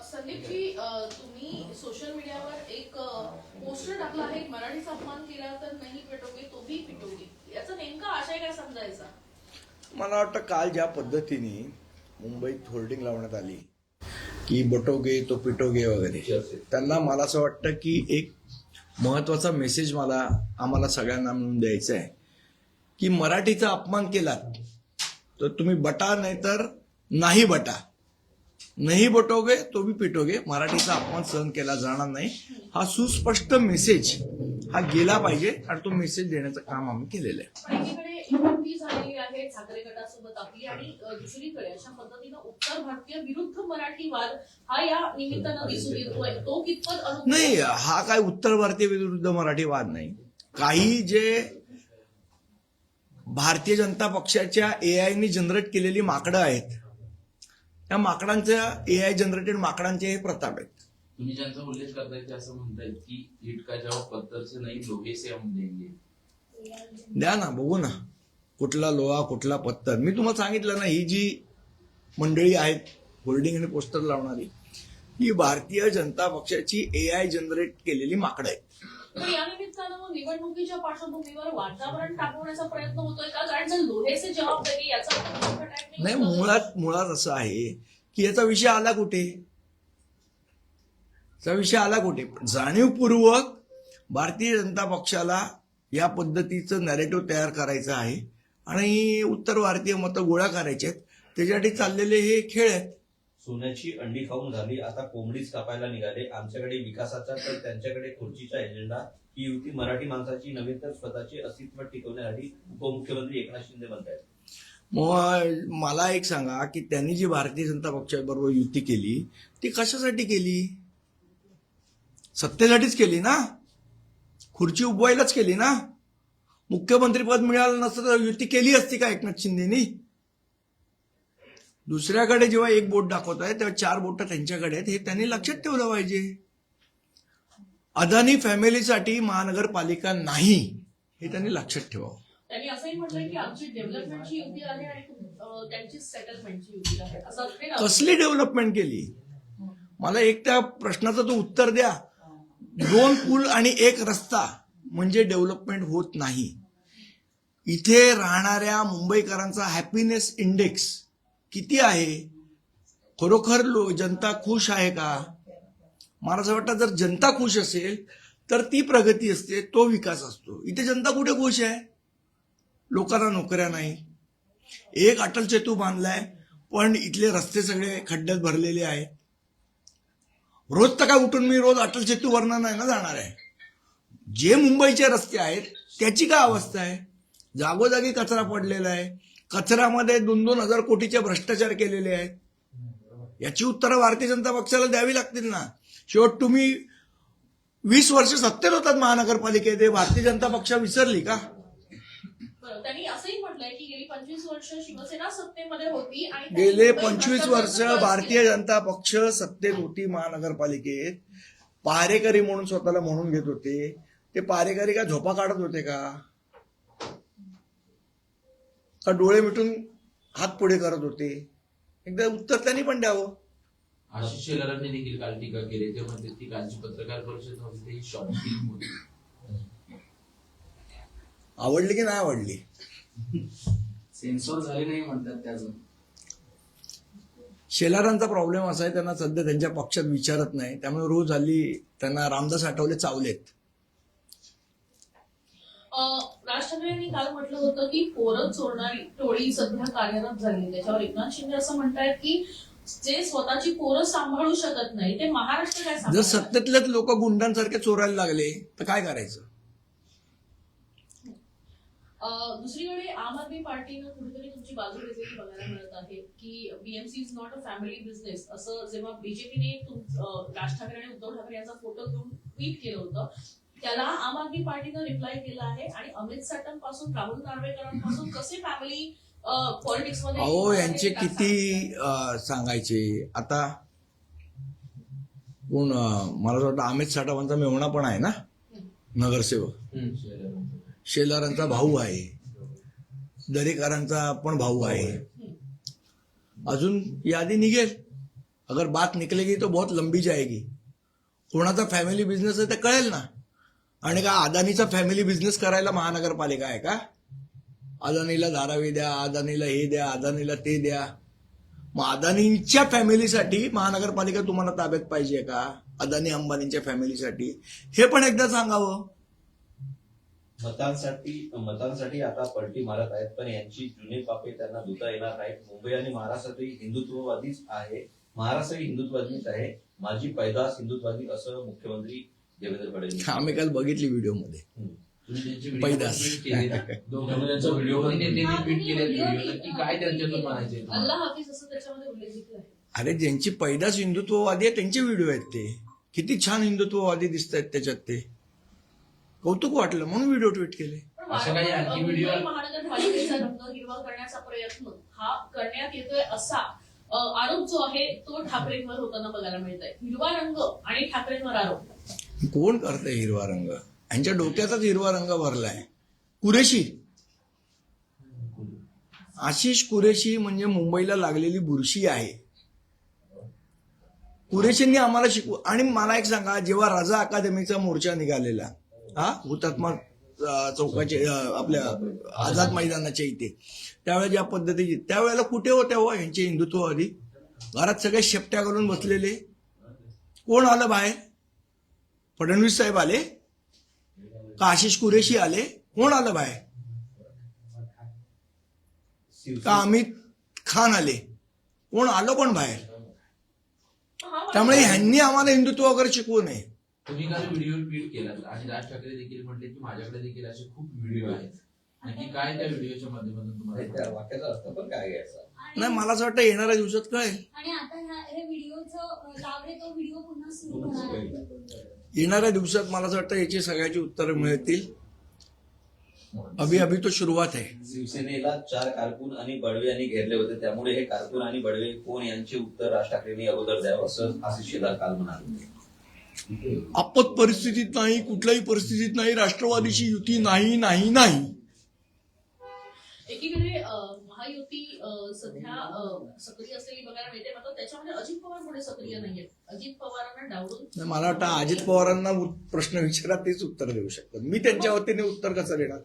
संदीप जी, तुम्ही सोशल मीडियावर एक पोस्टर टाकला आहे, मराठीचा अपमान केला तर नाही पिटोगे तो भी पिटोगे, याचा नेमका आशय काय समजायचा? मला वाटतं काल ज्या पद्धतीने मुंबईत होर्डिंग लावण्यात आली की बटोगे तो पिटोगे वगैरे, त्यांना मला असं वाटतं की एक महत्वाचा मेसेज आम्हाला सगळ्यांना मिळून द्यायचा आहे की मराठीचा अपमान केलात तर तुम्ही बटा, नाही तर नाही बटा, नाही बटोगे तो भी पिटोगे. मराठीचा अपमान सहन केला जाणार नाही, हा सुस्पष्ट मेसेज हा गेला पाहिजे आणि तो मेसेज देण्याचं काम आम्ही केलेलं आहे. एकीकडे युती झालेली आहे ठाकरे गटासोबत आपली, आणि दुसरीकडे अशा पद्धतीनं उत्तर भारतीय विरुद्ध मराठी वाद हा या निमित्तानं दिसून येतोय, तो कितपत नाही. हा काय उत्तर भारतीय विरुद्ध मराठी वाद नाही. काही जे भारतीय जनता पक्षाच्या एआयनी जनरेट केलेली माकडं आहेत, त्या माकडांच्या एआय जनरेटेड माकडांचे हे प्रताप आहेत. तुम्ही ज्यांचा उल्लेख करताय ते असं म्हणतायत की हिट का जवाब पत्थर से नहीं लोहे से हम देंगे. द्या ना, बघू ना कुठला लोहा कुठला पत्थर. मी तुम्हाला सांगितलं ना, ही जी मंडळी आहेत होर्डिंग आणि पोस्टर लावणारी, ही भारतीय जनता पक्षाची एआय जनरेट केलेली माकडं आहेत. पण या निमित्तानं निवडणुकीच्या पार्श्वभूमीवर वातावरण टाकवण्याचा प्रयत्न होतोय का? कारण जर लोहेचे जबाब देणे याचा नाही, मुळात असं आहे की याचा विषय आला कुठे, जाणीवपूर्वक भारतीय जनता पक्षाला या पद्धतीचं नॅरेटिव्ह तयार करायचं आहे आणि उत्तर भारतीय मतं गोळा करायचे आहेत, त्याच्यासाठी चाललेले हे खेळ आहेत. सोन्याची अंडी खाऊन झाली, आता कोंबडीच कापायला निघाले. आमच्याकडे विकासाचा तर त्यांच्याकडे खुर्चीचा एजेंडा. ही युती मराठी माणसाची नव्हे तर स्वतःचे अस्तित्व टिकवण्यासाठी उपमुख्यमंत्री एकनाथ शिंदे म्हणतात. मग मला एक सांगा की त्यांनी जी भारतीय जनता पक्षाबरोबर युती केली ती कशासाठी केली? सत्तेसाठीच केली ना, खुर्ची उभवायलाच केली ना. मुख्यमंत्रीपद मिळालं नसतं तर युती केली असती का एकनाथ शिंदेनी? दुसऱ्याकडे जेव्हा एक बोट दाखवत आहे तेव्हा 4 बोट त्यांच्याकडे आहेत, हे त्यांनी लक्षात ठेवलं पाहिजे. अदानी फॅमिलीसाठी महानगरपालिका नाही, हे त्यांनी लक्षात ठेवावं. त्यांनी असंही म्हटलंय की आमची डेव्हलपमेंटची युती आहे आणि त्यांची सेटलमेंटची युती आहे. असं कसली डेव्हलपमेंट केली? मला एक त्या प्रश्नाचं तो उत्तर द्या. 2 पूल आणि 1 रस्ता म्हणजे डेव्हलपमेंट होत नाही. इथे राहणाऱ्या मुंबईकरांचा हॅपीनेस इंडेक्स किती आहे? खरोखर जनता खुश आहे का? मला असं वाटतं जर जनता खुश असेल तर ती प्रगती असते, तो विकास असतो. इथे जनता कुठे खुश आहे? लोकांना नोकऱ्या नाही. एक अटल सेतू बांधलाय पण इथले रस्ते सगळे खड्ड्यात भरलेले आहेत. रोज तर काय उठून मी रोज अटल सेतू वरनं नाही ना जाणार आहे. जे मुंबईचे रस्ते आहेत त्याची काय अवस्था आहे? जागोजागी कचरा पडलेला आहे. कचऱ्यामध्ये 2-2 हजार कोटीचे भ्रष्टाचार केलेले आहेत. याची उत्तरं भारतीय जनता पक्षाला द्यावी लागतील ना. शेवट तुम्ही 20 वर्ष सत्तेत होतात महानगरपालिकेत, भारतीय जनता पक्ष विसरली का? त्यांनी असंही म्हटलंय की गेली 25 वर्ष शिवसेना सत्तेमध्ये होती आणि गेले 25 वर्ष भारतीय जनता पक्ष सत्तेत होती महानगरपालिकेत. पहारेकरी म्हणून स्वतःला म्हणून घेत होते. ते पहारेकरी का झोपा काढत होते का डोळे मिटून हात पुढे करत होते? एकदा उत्तर त्यांनी पण द्यावं. आशिष शेलारांनी देखील काल टीका केली. ते म्हणते ती कालची पत्रकार परिषद होती ती शॉकिंग होती. आवडली की नाही आवडली? सेन्सॉर झाले नाही म्हणतात त्याचं. शेलारांचा प्रॉब्लेम असा आहे, त्यांना सध्या त्यांच्या पक्षात विचारत नाही, त्यामुळे रोज हल्ली त्यांना रामदास आठवले चावलेत. राज ठाकरे यांनी काल म्हटलं होतं की पोरं चोरणारी टोळी सध्या कार्यरत झाली. त्याच्यावर एकनाथ शिंदे असं म्हणतायत की जे स्वतःची पोरं सांभाळू शकत नाही ते महाराष्ट्र काय सांभाळणार? जर सत्तेतलेच लोक गुंडांसारखे चोरायला लागले तर काय करायचं? दुसरीकडे आम आदमी पार्टीनं कुठेतरी तुमची बाजू घेतलेली बघायला मिळत आहे की BMC is not a family business, असं जेव्हा बीजेपीने राज ठाकरे आणि उद्धव ठाकरे यांचा फोटो घेऊन ट्विट केलं होतं, त्याला आम आदमी पार्टीनं रिप्लाय केला आहे. आणि अमित साटमपासून राहुल नार्वेकरांपासून कसे फॅमिली पॉलिटिक्स मध्ये अहो यांचे किती सांगायचे. आता कोण मला वाटतं अमित साटमांचा मेवणा पण आहे ना नगरसेवक, शेलारांचा भाऊ आहे. दरेकरांचा पण भाऊ आहे. अजून यादी निघेल. अगर बात निकलेगी तो बहुत लंबी जाएगी. कोणाचा फॅमिली बिझनेस आहे ते कळेल ना. आणि का अदानीचा फॅमिली बिझनेस करायला महानगरपालिका आहे का? अदानीला धारावी द्या, अदानीला हे द्या, अदानीला ते द्या. मग अदानींच्या फॅमिलीसाठी महानगरपालिका तुम्हाला ताब्यात पाहिजे का? अदानी अंबानींच्या फॅमिलीसाठी हे पण एकदा सांगावं. मतांसाठी आता पलटी मारत आहेत, पण यांची जुने पापे त्यांना धुता येणार नाहीत. मुंबई आणि महाराष्ट्रातही हिंदुत्ववादीच आहे. महाराष्ट्रही हिंदुत्ववादीच आहे. माझी पैदास हिंदुत्ववादी, असं मुख्यमंत्री देवेंद्र फडणवीस. आम्ही काल बघितली व्हिडिओमध्ये. तुम्ही त्यांचे व्हिडिओ पैदास. ट्विट केले, दोघांच्या व्हिडिओ त्यांनी ट्विट केले व्हिडिओ, की काय त्यांच्यातून म्हणायचे अल्लाह हाफिज असं त्याच्यामध्ये उल्लेख आहे. अरे ज्यांची पैदास हिंदुत्ववादी आहे त्यांचे व्हिडिओ आहेत ते. किती छान हिंदुत्ववादी दिसत आहेत त्याच्यात. ते कौतुक वाटलं म्हणून व्हिडिओ ट्विट केले. पण असं काही आणखी व्हिडिओ- मुंबई महानगरपालिकेचा रंग हिरवा करण्याचा प्रयत्न हा करण्यात येतोय असा आरोप जो आहे तो ठाकरेंवर होताना बघायला मिळत आहे. हिरवा रंग आणि ठाकरेंवर आरोप. कोण करतंय हिरवा रंग? यांच्या डोक्याचाच हिरवा रंग भरलाय. कुरेशी, आशिष कुरेशी म्हणजे मुंबईला लागलेली बुरशी आहे. कुरेशींनी आम्हाला शिकवू. आणि मला एक सांगा, जेव्हा रजा अकादमीचा मोर्चा निघालेला हुतात्मा चौकाचे आपल्या आझाद मैदानाच्या इथे, त्यावेळेला ज्या पद्धतीची, त्यावेळेला कुठे होत्या हो यांचे हिंदुत्ववादी? घरात सगळे शेपट्या घालून बसलेले. कोण आलं बाहेर? फडणवीस साहेब आले का आशिष कुरेशी आले? कोण आलं बाहेर? का अमित खान आले? कोण आलं कोण बाहेर? त्यामुळे ह्यांनी आम्हाला हिंदुत्व वगैरे शिकवू नये. तुम्ही काल व्हिडिओ ट्विट केला आणि राज ठाकरे देखील म्हटले की माझ्याकडे देखील असे खूप व्हिडिओ आहेत. नक्की काय त्या व्हिडिओच्या माध्यमातून तुम्हाला त्या वाक्याचा अर्थ पण काय घ्यायचा? नाही, मला असं वाटतं येणाऱ्या दिवसात कळेल. आणि आता हे व्हिडिओचं लावले तो व्हिडिओ पुन्हा सुरू होणार आहे. येणाऱ्या दिवसात मला असं वाटतं याची सगळ्याची उत्तरं मिळतील. अभी तो सुरुवात आहे. शिवसेनेला 4 कारकून आणि बडवे यांनी घेरले होते, त्यामुळे हे कारकून आणि बडवे कोण यांचे उत्तर राज ठाकरेंनी अगोदर द्यावं, असं आशिष शेलार काल म्हणाले. आपत परिस्थितीत नाही, कुठल्याही परिस्थितीत नाही, राष्ट्रवादीची युती नाही नाही नाही. एकीकडे महायुती सध्या सक्रिय असलेली बघायला मिळते, मात्र त्याच्यामध्ये अजित पवार पुढे सक्रिय नाहीये. अजित पवारांना डावलून मला वाटतं अजित पवारांना प्रश्न विचारा, तेच उत्तर देऊ शकतात. मी त्यांच्या वतीने उत्तर कसं देणार?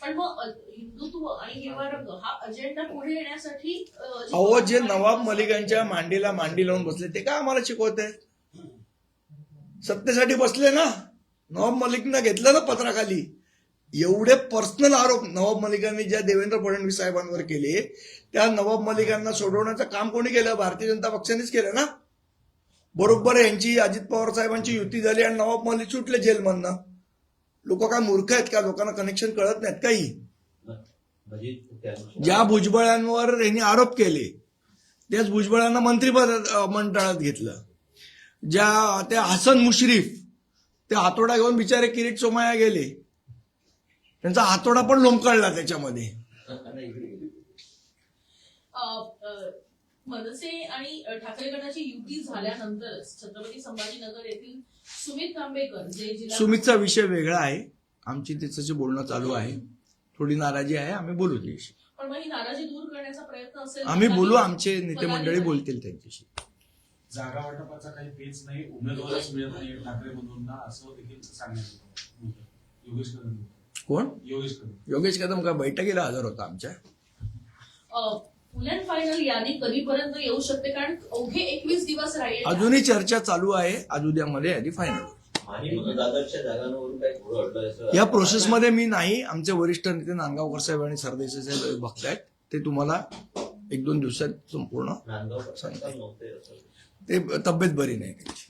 पण मग हिंदुत्व आणि हिरवा रंग हा अजेंडा पुढे येण्यासाठी अजित अहो, पवार- जे नवाब मलिकांच्या मांडीला मांडी लावून बसले ते काय आम्हाला शिकवत आहेत? सत्तेसाठी बसले ना. नवाब मलिकनं घेतलं ना पत्राखाली. एवढे पर्सनल आरोप नवाब मलिकांनी ज्या देवेंद्र फडणवीस साहेबांवर केले, त्या नवाब मलिकांना सोडवण्याचं काम कोणी केलं? भारतीय जनता पक्षानेच केलं ना. बरोबर यांची अजित पवार साहेबांची युती झाली आणि नवाब मलिक सुटले जेलमधनं. लोक काय मूर्ख आहेत का? लोकांना कनेक्शन कळत नाहीत काही? ज्या भुजबळांवर यांनी आरोप केले त्याच भुजबळांना मंत्रिमंडळात घेतलं. त्या हसन मुश्रीफ ते हातोडा घेऊन बिचारे किरीट सोमय्या गेले, त्यांचा हातोडा पण लोंबकळला त्याच्यामध्ये. मनसे आणि ठाकरे गटाची युती झाल्यानंतरच छत्रपती संभाजीनगर येथील सुमित तांबेकर जे जिल्हा सुमितचा विषय वेगळा आहे. आमची त्याचं बोलणं चालू आहे. थोडी नाराजी आहे, आम्ही बोलू त्याशी. पण मग ही नाराजी दूर करण्याचा प्रयत्न असेल. आम्ही बोलू, आमचे नेते मंडळी बोलतील त्यांच्याशी. जागा वाटपाचा काही पेच नाही, उमेदवारच मिळत नाही ठाकरे बंधूंना, असं देखील सांगण्यात येतं. योगेश कदम. कोण? योगेश कदम. योगेश कदम का बैठकीला हजर होता आमच्या? फुल अँड फायनल यादी कधीपर्यंत येऊ शकते? कारण अवघे 21 दिवस राहिले. अजूनही चर्चा चालू आहे. आज उद्यामध्ये यादी फायनल. आणि दादरच्या जागांवरून काही घोळ अडलं या प्रोसेसमध्ये मी नाही. आमचे वरिष्ठ नेते नांदगावकर साहेब आणि सरदेसाई साहेब बघतायत. ते तुम्हाला 1-2 दिवसात संपूर्ण नव्हते. ते तब्येत बरी नाही त्यांची.